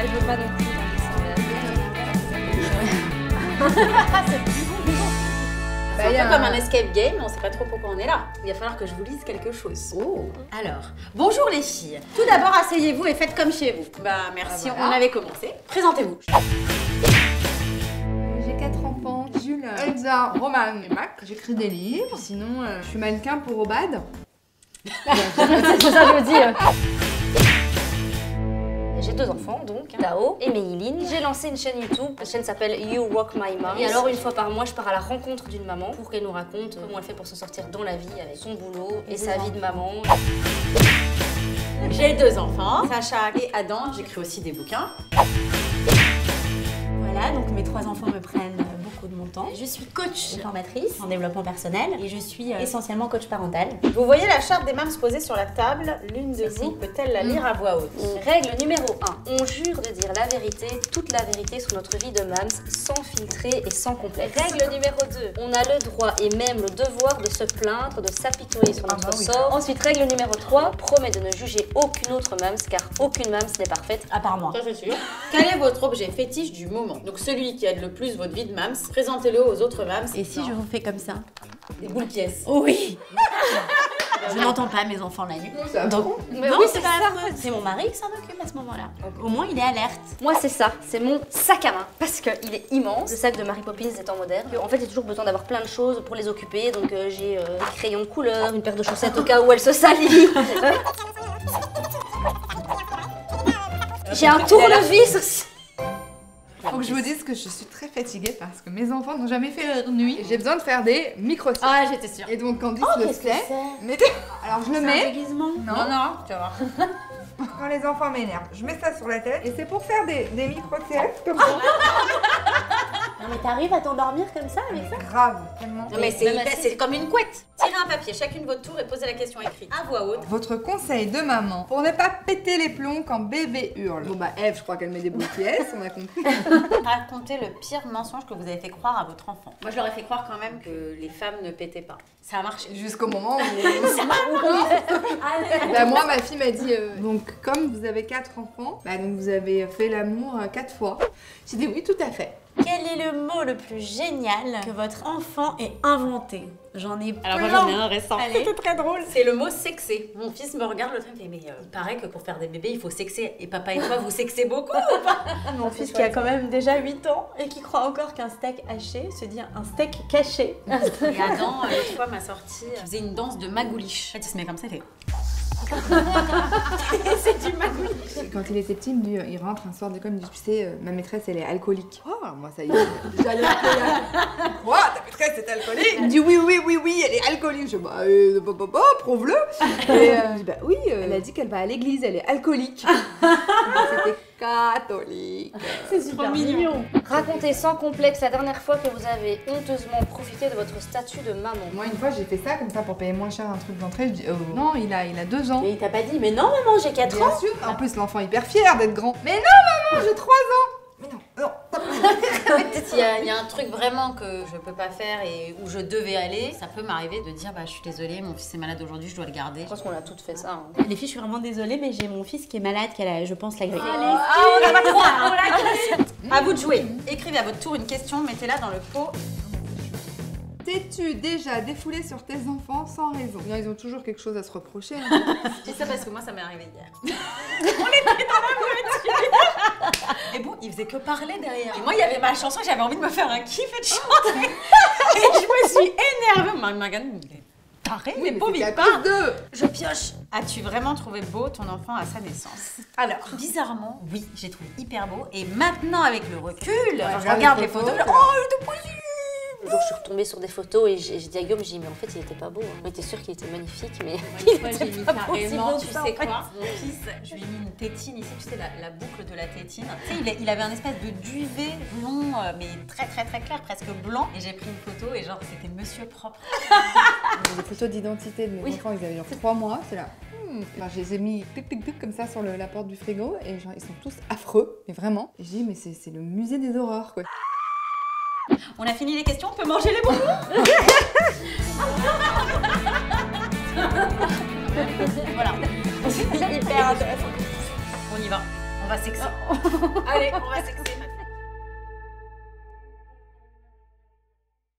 je veux pas non plus C'est un peu comme un escape game, on sait pas trop pourquoi on est là. Il va falloir que je vous lise quelque chose. Oh. Alors, bonjour les filles. Tout d'abord, asseyez-vous et faites comme chez vous. Bah merci, voilà. on avait commencé. Présentez-vous. J'ai 4 enfants, Jules, Elsa, Roman et Mac. J'écris des livres, sinon je suis mannequin pour Obad. C'est ça je veux dire. J'ai 2 enfants donc, Tao et Méiline. J'ai lancé une chaîne YouTube, la chaîne s'appelle You Rock My Mom. Et alors une fois par mois, je pars à la rencontre d'une maman pour qu'elle nous raconte comment elle fait pour s'en sortir dans la vie avec son boulot et sa vie de maman. J'ai 2 enfants, Sacha et Adam. J'écris aussi des bouquins. Voilà, donc mes 3 enfants me prennent beaucoup de mon temps. Je suis coach et formatrice en développement personnel et je suis essentiellement coach parental. Vous voyez la charte des mams posée sur la table. L'une de vous peut-elle la lire à voix haute? Règle numéro 1. On jure de dire la vérité, toute la vérité sur notre vie de mams, sans filtrer et sans complexe. Règle numéro 2. On a le droit et même le devoir de se plaindre, de s'apitoyer sur notre sort. Ensuite, règle numéro 3. Promet de ne juger aucune autre mams car aucune mams n'est parfaite. À part moi. Ça c'est sûr. Quel est votre objet fétiche du moment? Donc celui qui aide le plus votre vie de mams, présentez-le aux autres mams. Et si je vous fais comme ça? Des boules pièces. Oui. Je n'entends pas mes enfants la nuit. Donc, Mais non, oui, c'est pas affreux. C'est mon mari qui s'en occupe à ce moment-là. Au moins, il est alerte. Moi c'est ça, c'est mon sac à main parce qu'il est immense. Le sac de Mary Poppins étant moderne. En fait j'ai toujours besoin d'avoir plein de choses pour les occuper. Donc j'ai des crayons de couleur, une paire de chaussettes au cas où elle se salit. J'ai un tournevis aussi. Faut que je vous dise que je suis très fatiguée parce que mes enfants n'ont jamais fait leur nuit. J'ai besoin de faire des micro-siestes. Ah, j'étais sûre. Et donc Candice le sait. Alors je le mets. Déguisement. Non, tu vas voir. Quand les enfants m'énervent, je mets ça sur la tête et c'est pour faire des micro-siestes comme ça. Non, mais t'arrives à t'endormir comme ça avec ça? Grave, tellement. Non mais c'est comme une couette. Tirez un papier, chacune votre tour et posez la question écrite à voix haute. Votre conseil de maman pour ne pas péter les plombs quand bébé hurle. Bon bah Eve, je crois qu'elle met des boules pièces, on a compris. Racontez le pire mensonge que vous avez fait croire à votre enfant. Moi, je leur ai fait croire quand même que les femmes ne pétaient pas. Ça a marché. Jusqu'au moment où bah, moi, ma fille m'a dit donc comme vous avez 4 enfants, bah donc vous avez fait l'amour 4 fois. J'ai dit oui, tout à fait. Quel est le mot le plus génial que votre enfant ait inventé? J'en ai plein. Alors moi j'en ai un récent. Allez. C'était très drôle. C'est le mot sexer. Mon fils me regarde le truc et mais il paraît que pour faire des bébés il faut sexer. Et papa et toi vous sexez beaucoup ou pas? Mon fils qui a quand même déjà 8 ans et qui croit encore qu'un steak haché se dit un steak caché. Et Adam, une fois m'a sorti, il faisait une danse de magouliche. En fait il se met comme ça, il fait... c'est du magouliche. Quand il était petit, il rentre un soir d'école, il me dit tu sais, ma maîtresse elle est alcoolique. Oh, moi ça y est, déjà il y a quoi, ta maîtresse est alcoolique? Il me dit oui, elle est alcoolique. Je dis bah, prouve-le. Et je dis bah oui, elle a dit qu'elle va à l'église, elle est alcoolique. C'était catholique. C'est super mignon. Racontez sans complexe la dernière fois que vous avez honteusement profité de votre statut de maman. Moi une fois j'ai fait ça comme ça pour payer moins cher un truc d'entrée. Je dis non, il a 2 ans. Et il t'a pas dit mais non maman j'ai 4 ans. Bien sûr. En plus l'enfant hyper fier d'être grand. Mais non maman, j'ai 3 ans. Mais non. Il y a un truc vraiment que je peux pas faire et où je devais aller, ça peut m'arriver de dire bah je suis désolée, mon fils est malade aujourd'hui, je dois le garder. Je pense qu'on a toutes fait ça. Les filles, je suis vraiment désolée, mais j'ai mon fils qui est malade, qui a, je pense, la grippe. On a pas trop. À vous de jouer. Écrivez à votre tour une question, mettez-la dans le pot. T'es-tu déjà défoulé sur tes enfants sans raison? Non, ils ont toujours quelque chose à se reprocher. Je dis ça parce que moi ça m'est arrivé hier. On était dans la voiture. Et bon, il faisait que parler derrière. Et moi il y avait ma chanson, j'avais envie de me faire un kiff et de chanter. Et je me suis énervée. Ma gagne, il est taré, mais pauvre il part. Je pioche. As-tu vraiment trouvé beau ton enfant à sa naissance? Alors, bizarrement, oui, j'ai trouvé hyper beau. Et maintenant avec le recul, je regarde les photos, oh, il était possible. Le jour, je suis retombée sur des photos et j'ai dit à Guillaume, j'ai dit mais en fait il était pas beau. On était sûr qu'il était magnifique, mais Moi j'ai mis carrément, tu sais quoi, mon fils, je lui ai mis une tétine ici, tu sais la boucle de la tétine. Tu sais, il avait un espèce de duvet blond, mais très clair, presque blanc. Et j'ai pris une photo et genre c'était monsieur propre. Des photos d'identité de mes enfants, ils avaient genre 3 mois, c'est là. Alors, je les ai mis tic comme ça sur la porte du frigo et genre ils sont tous affreux, mais vraiment. Et je dis mais c'est le musée des horreurs quoi. On a fini les questions, on peut manger les bonbons. Voilà. hyper intéressant. On y va. On va sexer. Allez, on va sexer.